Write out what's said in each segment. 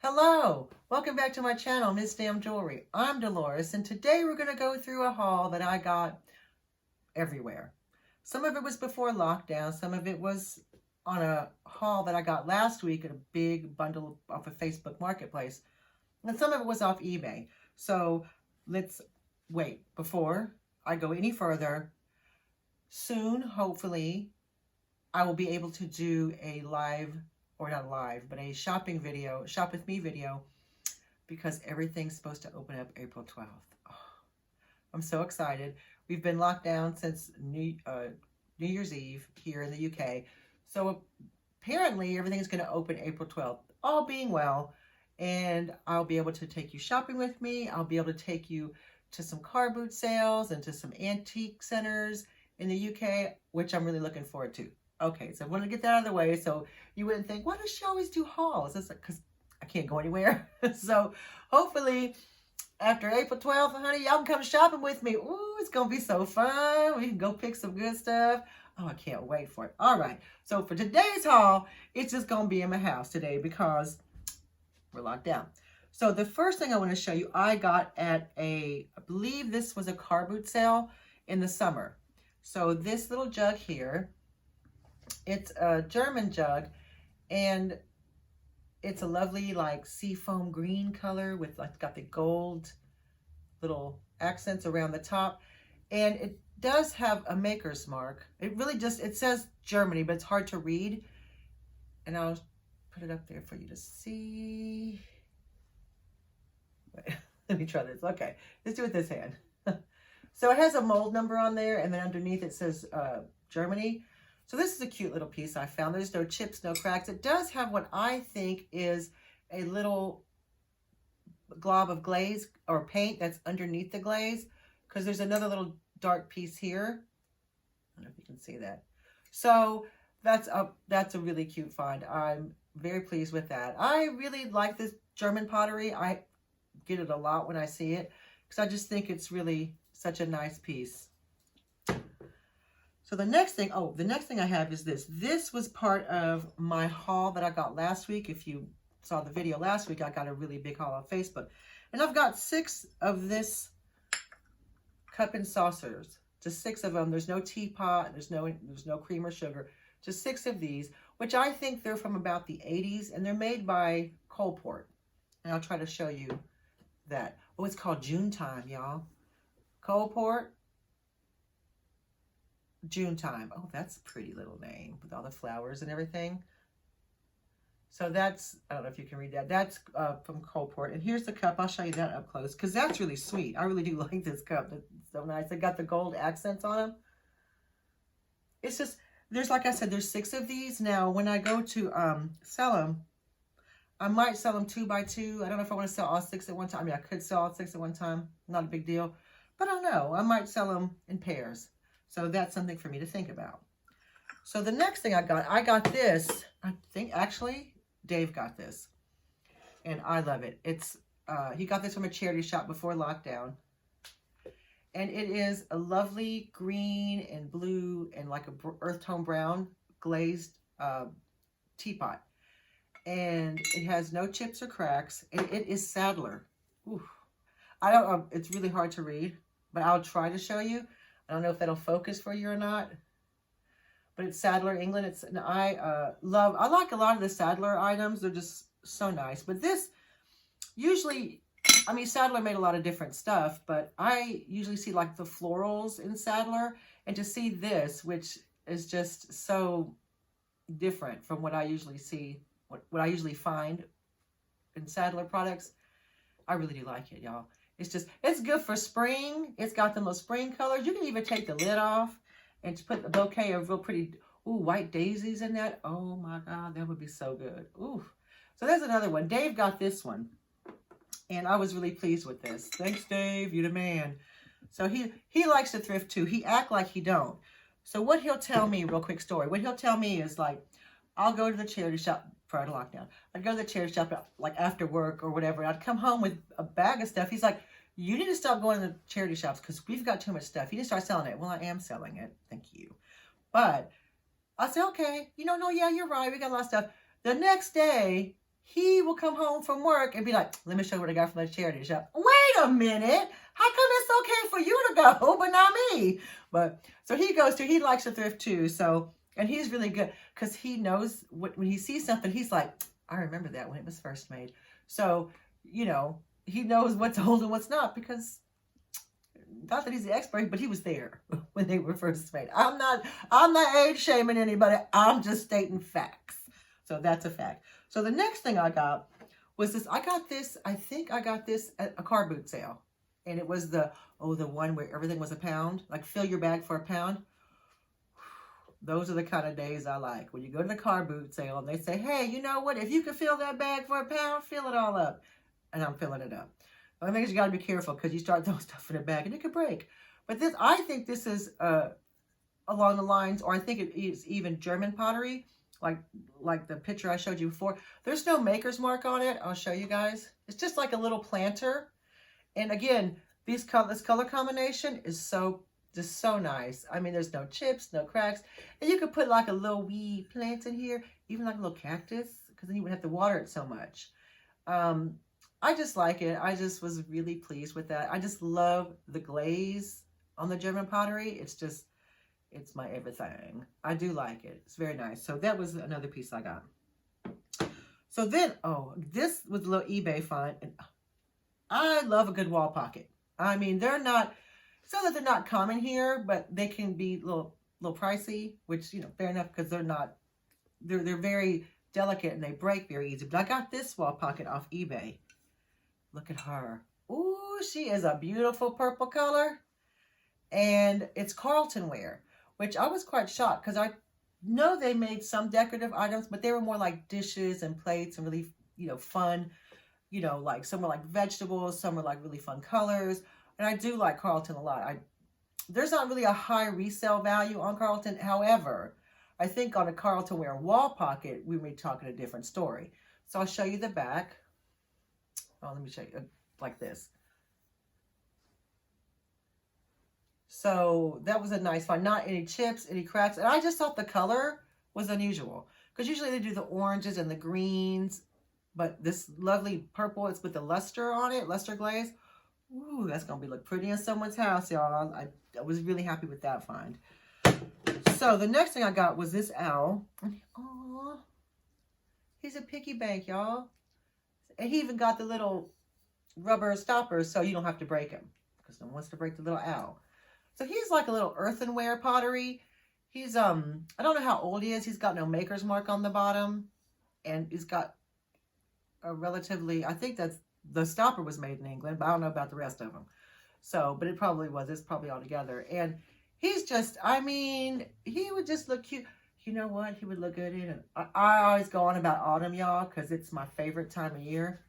Hello, welcome back to my channel, Miss Damn Jewelry. I'm Dolores, and today we're going to go through a haul that I got everywhere. Some of it was before lockdown, some of it was on a haul that I got last week at a big bundle off of Facebook Marketplace, and some of it was off eBay. So let's wait before I go any further. Soon, hopefully, I will be able to do a live, or not live, but a shopping video, shop with me video, because everything's supposed to open up April 12th. Oh, I'm so excited. We've been locked down since New Year's Eve here in the UK. So apparently everything's going to open April 12th, all being well. And I'll be able to take you shopping with me. I'll be able to take you to some car boot sales and to some antique centers in the UK, which I'm really looking forward to. Okay, so I want to get that out of the way so you wouldn't think, why does she always do hauls? It's because I can't go anywhere. So hopefully after April 12th, honey, y'all can come shopping with me. Ooh, it's going to be so fun. We can go pick some good stuff. Oh, I can't wait for it. All right, so for today's haul, it's just going to be in my house today because we're locked down. So the first thing I want to show you, I got at I believe this was a car boot sale in the summer. So this little jug here, it's a German jug, and it's a lovely like seafoam green color with like got the gold little accents around the top, and it does have a maker's mark. It really just, it says Germany, but it's hard to read, and I'll put it up there for you to see. Wait, let me try this. Okay, let's do it with this hand. So it has a mold number on there, and then underneath it says Germany. So this is a cute little piece I found. There's no chips, no cracks. It does have what I think is a little glob of glaze or paint that's underneath the glaze, because there's another little dark piece here. I don't know if you can see that. So that's a really cute find. I'm very pleased with that. I really like this German pottery. I get it a lot when I see it because I just think it's really such a nice piece. So the next thing I have is this. This was part of my haul that I got last week. If you saw the video last week, I got a really big haul on Facebook. And I've got 6 of this cup and saucers. Just 6 of them. There's no teapot, there's no cream or sugar. Just 6 of these, which I think they're from about the 80s, and they're made by Colport. And I'll try to show you that. Oh, it's called June Time, y'all. Colport. June Time. Oh, that's a pretty little name with all the flowers and everything. So that's, I don't know if you can read that. That's from Colport. And here's the cup. I'll show you that up close because that's really sweet. I really do like this cup. It's so nice. It got the gold accents on them. It's just, there's, like I said, there's 6 of these. Now, when I go to sell them, I might sell them 2 by 2. I don't know if I want to sell all 6 at one time. I mean, I could sell all 6 at one time. Not a big deal. But I don't know. I might sell them in pairs. So that's something for me to think about. So the next thing I got this. I think actually Dave got this, and I love it. It's he got this from a charity shop before lockdown, and it is a lovely green and blue and like a earth tone brown glazed teapot, and it has no chips or cracks, and it is Sadler. Ooh. I don't. It's really hard to read, but I'll try to show you. I don't know if that'll focus for you or not, but it's Sadler, England. It's, and I like a lot of the Sadler items. They're just so nice. But this, usually, I mean, Sadler made a lot of different stuff, but I usually see like the florals in Sadler, and to see this, which is just so different from what I usually see, what I usually find in Sadler products, I really do like it, y'all. It's just, it's good for spring. It's got the most spring colors. You can even take the lid off and put a bouquet of real pretty, ooh, white daisies in that. Oh my God, that would be so good. Ooh. So there's another one. Dave got this one, and I was really pleased with this. Thanks, Dave. You're the man. So he likes to thrift too. He act like he don't. So what he'll tell me, real quick story. What he'll tell me is like, I'll go to the charity shop prior to lockdown. I'd go to the charity shop like after work or whatever. I'd come home with a bag of stuff. He's like, you need to stop going to the charity shops because we've got too much stuff. You need to start selling it. Well, I am selling it. Thank you. But I said, okay, no, yeah, you're right. We got a lot of stuff. The next day, he will come home from work and be like, let me show you what I got from the charity shop. Wait a minute. How come it's okay for you to go, but not me? But so he likes to thrift too. So, and he's really good because he knows when he sees something, he's like, I remember that when it was first made. So, you know, he knows what's old and what's not because not that he's the expert, but he was there when they were first made. I'm not age shaming anybody. I'm just stating facts. So that's a fact. So the next thing I got was this. I think I got this at a car boot sale. And it was the one where everything was £1. Like fill your bag for £1. Those are the kind of days I like. When you go to the car boot sale and they say, hey, you know what? If you can fill that bag for £1, fill it all up. And I'm filling it up. But I think you got to be careful because you start throwing stuff in the bag and it could break. But I think this is along the lines, or I think it is even German pottery. Like the picture I showed you before. There's no maker's mark on it. I'll show you guys. It's just like a little planter. And again, this color combination is so nice. I mean, there's no chips, no cracks. And you could put like a little wee plant in here, even like a little cactus, because then you wouldn't have to water it so much. I just like it. I just was really pleased with that. I just love the glaze on the German pottery. It's my everything. I do like it. It's very nice. So that was another piece I got. So then, this was a little eBay find. And I love a good wall pocket. I mean, they're not common here, but they can be a little pricey, which, you know, fair enough because they're very delicate and they break very easy. But I got this wall pocket off eBay. Look at her. Ooh, she is a beautiful purple color. And it's Carlton ware, which I was quite shocked because I know they made some decorative items, but they were more like dishes and plates and really, you know, fun. You know, like some were like vegetables, some were like really fun colors. And I do like Carlton a lot. There's not really a high resale value on Carlton. However, I think on a Carlton ware wall pocket, we may be talking a different story. So I'll show you the back. Oh, let me show you like this. So that was a nice find. Not any chips, any cracks. And I just thought the color was unusual. Because usually they do the oranges and the greens. But this lovely purple, it's with the luster on it, luster glaze. Ooh, that's going to look pretty in someone's house, y'all. I was really happy with that find. So the next thing I got was this owl. Aww. He's a Piggy Bank, y'all. And he even got the little rubber stoppers so you don't have to break him. Because no one wants to break the little owl. So he's like a little earthenware pottery. He's, I don't know how old he is. He's got no maker's mark on the bottom. And he's got a relatively, I think that's, the stopper was made in England, but I don't know about the rest of them. So, but it probably was. It's probably all together. And he's just, I mean, he would just look cute. You know what? He would look good in it. I always go on about autumn, y'all, because it's my favorite time of year.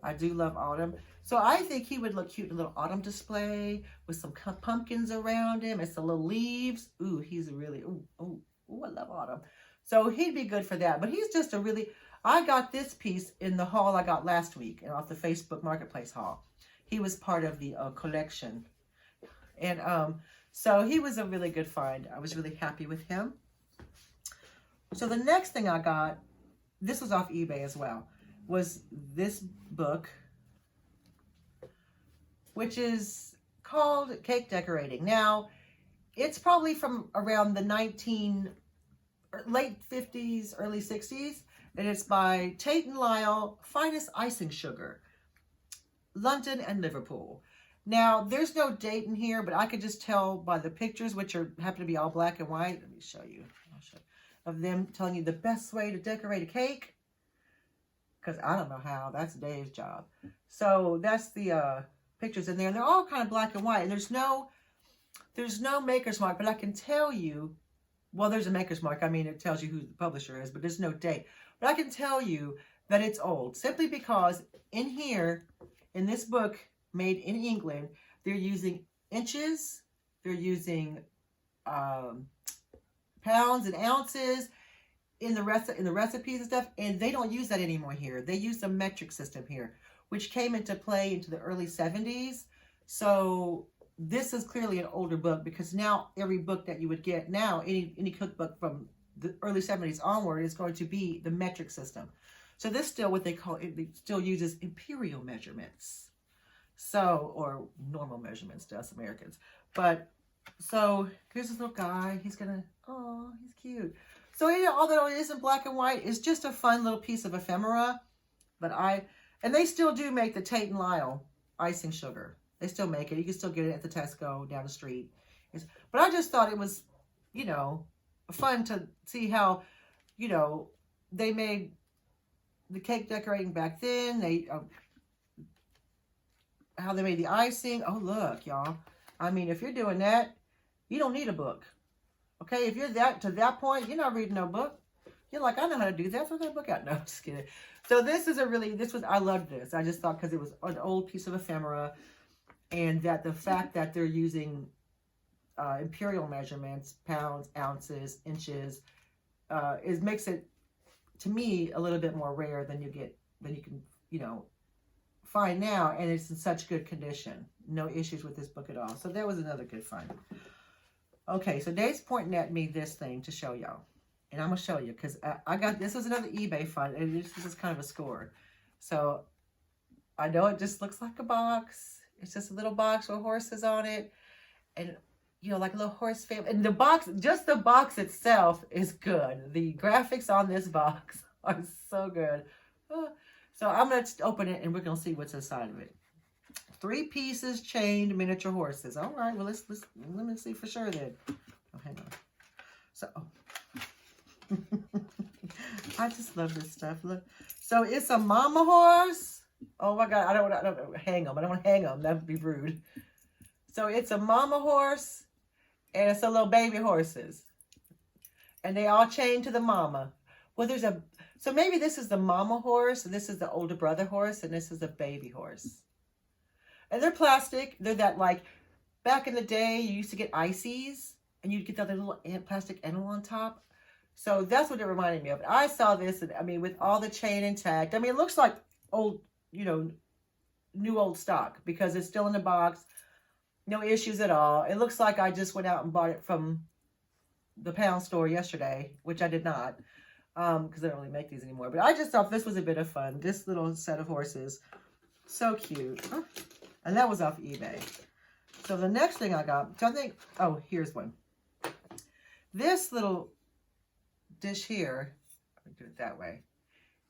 I do love autumn. So I think he would look cute in a little autumn display with some pumpkins around him and some little leaves. Ooh, he's really, ooh, I love autumn. So he'd be good for that. But he's just a really, I got this piece in the haul I got last week and off the Facebook Marketplace haul. He was part of the collection. And so he was a really good find. I was really happy with him. So the next thing I got, this was off eBay as well, was this book, which is called Cake Decorating. Now, it's probably from around the late 50s, early 60s, and it's by Tate and Lyle, Finest Icing Sugar, London and Liverpool. Now, there's no date in here, but I could just tell by the pictures, which happen to be all black and white. Let me show you. I'll show you. Of them telling you the best way to decorate a cake. Because I don't know how. That's Dave's job. So that's the pictures in there. And they're all kind of black and white. And there's no maker's mark. But I can tell you, well, there's a maker's mark. I mean, it tells you who the publisher is. But there's no date. But I can tell you that it's old. Simply because in here, in this book, made in England, they're using inches. They're using pounds and ounces in the recipes and stuff, and they don't use that anymore here. They use the metric system here, which came into play into the early 70s. So this is clearly an older book, because now every book that you would get now, any cookbook from the early 70s onward, is going to be the metric system. So this still what they call it, it still uses imperial measurements. So, or normal measurements to us Americans. But, so here's this little guy. He's gonna, oh, he's cute. So although it isn't black and white, it's just a fun little piece of ephemera. But and they still do make the Tate and Lyle icing sugar. They still make it. You can still get it at the Tesco down the street. But I just thought it was, you know, fun to see how, you know, they made the cake decorating back then. They, how they made the icing. Oh, look, y'all. I mean, if you're doing that, you don't need a book. Okay, if you're to that point, you're not reading no book. You're like, I know how to do that. Throw that book out. No, just kidding. So I loved this. I just thought because it was an old piece of ephemera, and that the fact that they're using imperial measurements, pounds, ounces, inches, makes it, to me, a little bit more rare than you can, you know, find now, and it's in such good condition. No issues with this book at all. So that was another good find. Okay, so Dave's pointing at me this thing to show y'all. And I'm going to show you because I got, this was another eBay find, and this is kind of a score. So I know it just looks like a box. It's just a little box with horses on it. And, you know, like a little horse family. And the box, just the box itself is good. The graphics on this box are so good. So I'm going to open it and we're going to see what's inside of it. 3 pieces chained miniature horses. All right, well, let me see for sure then. Oh, hang on. So, I just love this stuff. Look. So it's a mama horse. Oh my God, I don't hang them. I don't want to hang them. That would be rude. So it's a mama horse and it's a little baby horses. And they all chained to the mama. Well, so maybe this is the mama horse and this is the older brother horse and this is the baby horse. And they're plastic. They're that, like, back in the day, you used to get ices and you'd get that little plastic animal on top. So that's what it reminded me of. I saw this, and I mean, with all the chain intact. I mean, it looks like old, you know, new old stock because it's still in the box. No issues at all. It looks like I just went out and bought it from the pound store yesterday, which I did not because they don't really make these anymore. But I just thought this was a bit of fun. This little set of horses. So cute. And that was off eBay. So the next thing I got, so I think, oh, here's one. This little dish here, let me do it that way,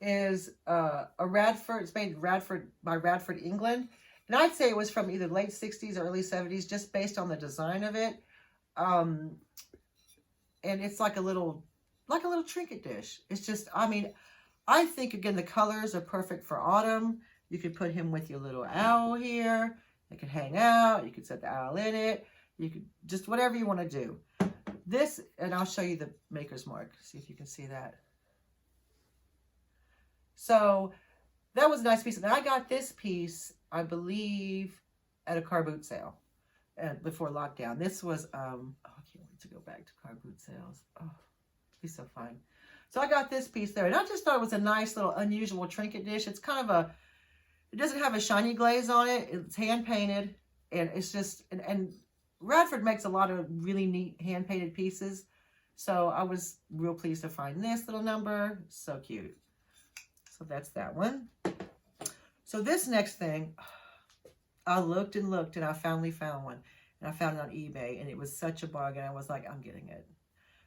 is a Radford. It's made by Radford, England. And I'd say it was from either late 60s or early 70s, just based on the design of it. And it's like a little trinket dish. It's just, I mean, I think, again, the colors are perfect for autumn. You could put him with your little owl here. It could hang out. You could set the owl in it. You could just whatever you want to do. This, and I'll show you the maker's mark. See if you can see that. So that was a nice piece. And I got this piece, I believe, at a car boot sale before lockdown. This was, oh, I can't wait to go back to car boot sales. Oh, it'd be so fun. So I got this piece there. And I just thought it was a nice little unusual trinket dish. It's kind of it doesn't have a shiny glaze on it. It's hand painted. And it's just, and Radford makes a lot of really neat hand painted pieces. So I was real pleased to find this little number. So cute. So that's that one. So this next thing, I looked and looked and I finally found one. And I found it on eBay and it was such a bargain. I was like, I'm getting it.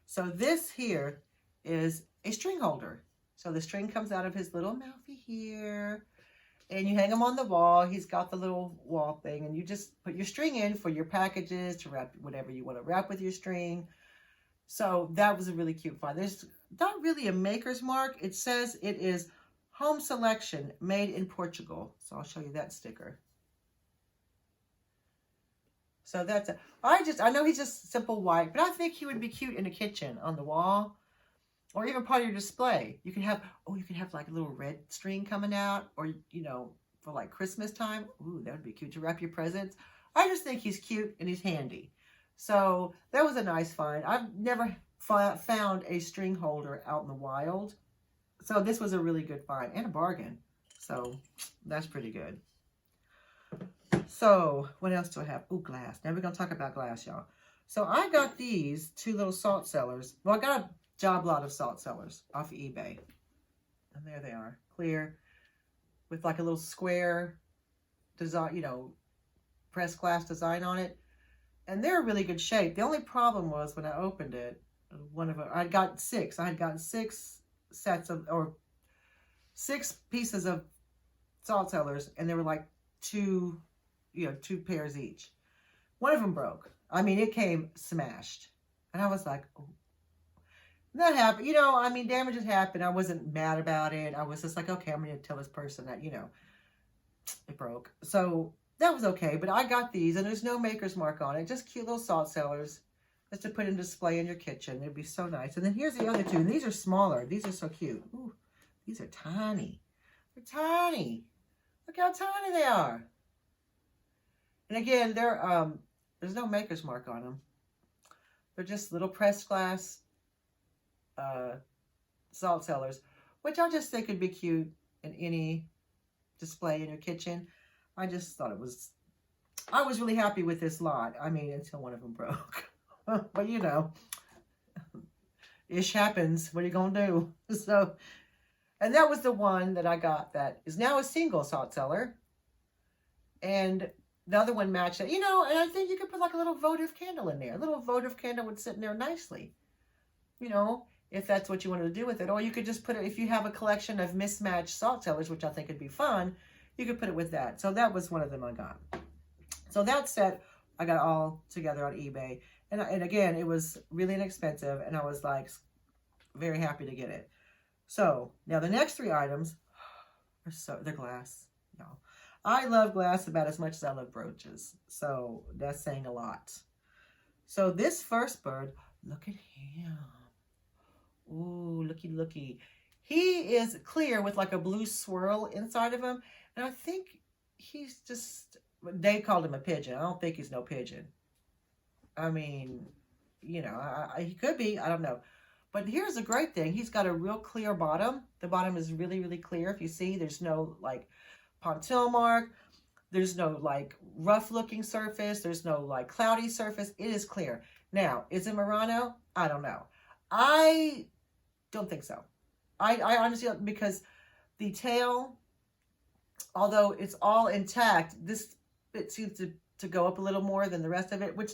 So this here is a string holder. So the string comes out of his little mouthy here. And you hang them on the wall. He's got the little wall thing. And you just put your string in for your packages to wrap whatever you want to wrap with your string. So that was a really cute find. There's not really a maker's mark. It says it is home selection made in Portugal. So I'll show you that sticker. So that's it. I know he's just simple white, but I think he would be cute in the kitchen on the wall. Or even part of your display. You can have like a little red string coming out. Or, you know, for like Christmas time. Ooh, that would be cute to wrap your presents. I just think he's cute and he's handy. So that was a nice find. I've never found a string holder out in the wild. So this was a really good find and a bargain. So that's pretty good. So what else do I have? Ooh, glass. Now we're going to talk about glass, y'all. So I got these 2 little salt cellars. Well, I got a job lot of salt cellars off of eBay. And there they are. clear with like a little square design, you know, pressed glass design on it. And they're in really good shape. The only problem was when I opened it, one of them, I had gotten 6 sets of, or 6 pieces of salt cellars, and they were like 2 pairs each. One of them broke. I mean, it came smashed. And I was like, oh. That happened. You know, I mean, damages happen. I wasn't mad about it. I was just like, okay, I'm going to tell this person that, you know, it broke. So that was okay. But I got these, and there's no maker's mark on it. Just cute little salt cellars just to put in display in your kitchen. It'd be so nice. And then here's the other 2. And these are smaller. These are so cute. Ooh, these are tiny. They're tiny. Look how tiny they are. And again, they're there's no maker's mark on them. They're just little pressed glass salt cellars, which I just think would be cute in any display in your kitchen. I just thought I was really happy with this lot. I mean, until one of them broke. But you know, ish happens. What are you gonna do? So, and that was the one that I got that is now a single salt cellar. And the other one matched it, you know, and I think you could put like a little votive candle in there. A little votive candle would sit in there nicely, you know, if that's what you wanted to do with it. Or you could just put it, if you have a collection of mismatched salt cellars, which I think would be fun, you could put it with that. So that was one of them I got. So that set, I got all together on eBay. And again, it was really inexpensive, and I was like very happy to get it. So now the next 3 items are they're glass, y'all. I love glass about as much as I love brooches. So that's saying a lot. So this first bird, look at him. Ooh, looky. He is clear with like a blue swirl inside of him. And I think he's just, they called him a pigeon. I don't think he's no pigeon. I mean, you know, he could be. I don't know. But here's a great thing. He's got a real clear bottom. The bottom is really, really clear. If you see, there's no like pontil mark, there's no like rough looking surface, there's no like cloudy surface. It is clear. Now, is it Murano? I don't know. I don't think so. I honestly don't, because the tail, although it's all intact, this bit seems to go up a little more than the rest of it, which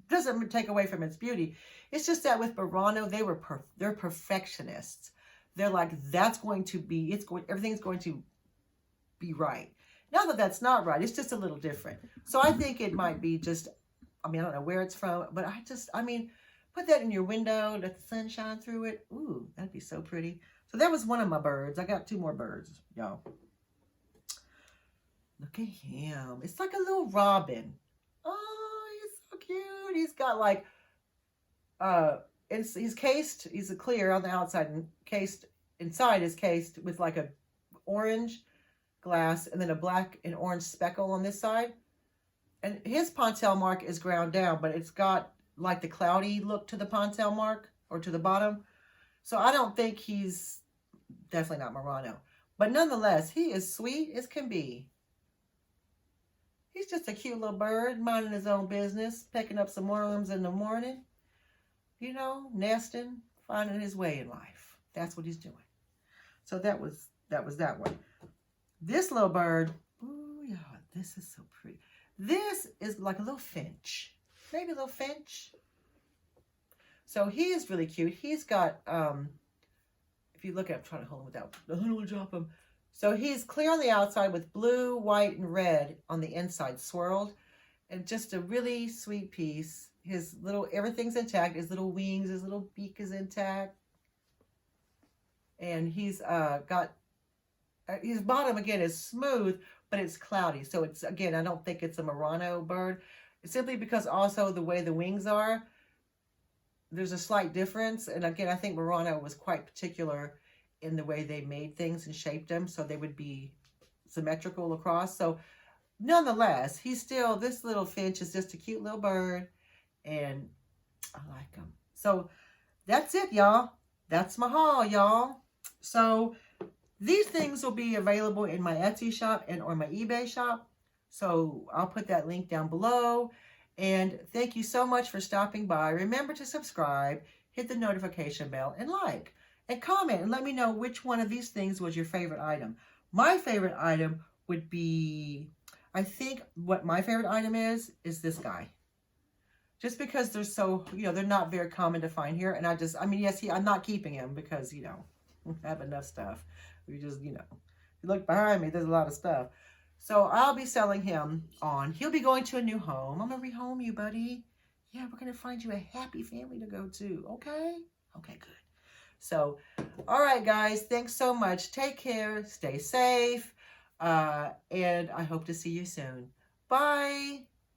doesn't take away from its beauty. It's just that with Murano, they're perfectionists. They're like, that's going to be, everything's going to be right. Now that that's not right, it's just a little different. So I think it might be just, I mean, I don't know where it's from, but I mean, put that in your window, let the sun shine through it. Ooh, that'd be so pretty. So that was one of my birds. I got 2 more birds, y'all. Look at him. It's like a little robin. Oh, he's so cute. He's got like, he's cased, he's a clear on the outside, and cased, inside is cased with like a orange glass and then a black and orange speckle on this side. And his pontil mark is ground down, but it's got like the cloudy look to the pontil mark or to the bottom. So I don't think he's, definitely not Murano. But nonetheless, he is sweet as can be. He's just a cute little bird, minding his own business, picking up some worms in the morning. You know, nesting, finding his way in life. That's what he's doing. So that was that one. This little bird, ooh, yeah, this is so pretty. This is like a little finch, maybe a little finch. So he is really cute. He's got, if you look at, I'm trying to hold him without, I don't want to drop him. So he's clear on the outside with blue, white, and red on the inside, swirled, and just a really sweet piece. His little, everything's intact. His little wings, his little beak is intact. And he's got, his bottom, again, is smooth, but it's cloudy. So it's, again, I don't think it's a Murano bird. It's simply because also the way the wings are, there's a slight difference. And again, I think Murano was quite particular in the way they made things and shaped them, so they would be symmetrical across. So nonetheless, he's still, this little finch is just a cute little bird, and I like him. So that's it, y'all. That's my haul, y'all. So these things will be available in my Etsy shop and or my eBay shop. So I'll put that link down below. And thank you so much for stopping by. Remember to subscribe, hit the notification bell, and like. And comment and let me know which one of these things was your favorite item. My favorite item would be, I think what my favorite item is this guy. Just because they're so, they're not very common to find here. And I mean, yes, I'm not keeping him because, I have enough stuff. We just, you look behind me, there's a lot of stuff. So I'll be selling him on. He'll be going to a new home. I'm going to rehome you, buddy. Yeah, we're going to find you a happy family to go to. Okay? Okay, good. So, all right, guys. Thanks so much. Take care. Stay safe. And I hope to see you soon. Bye.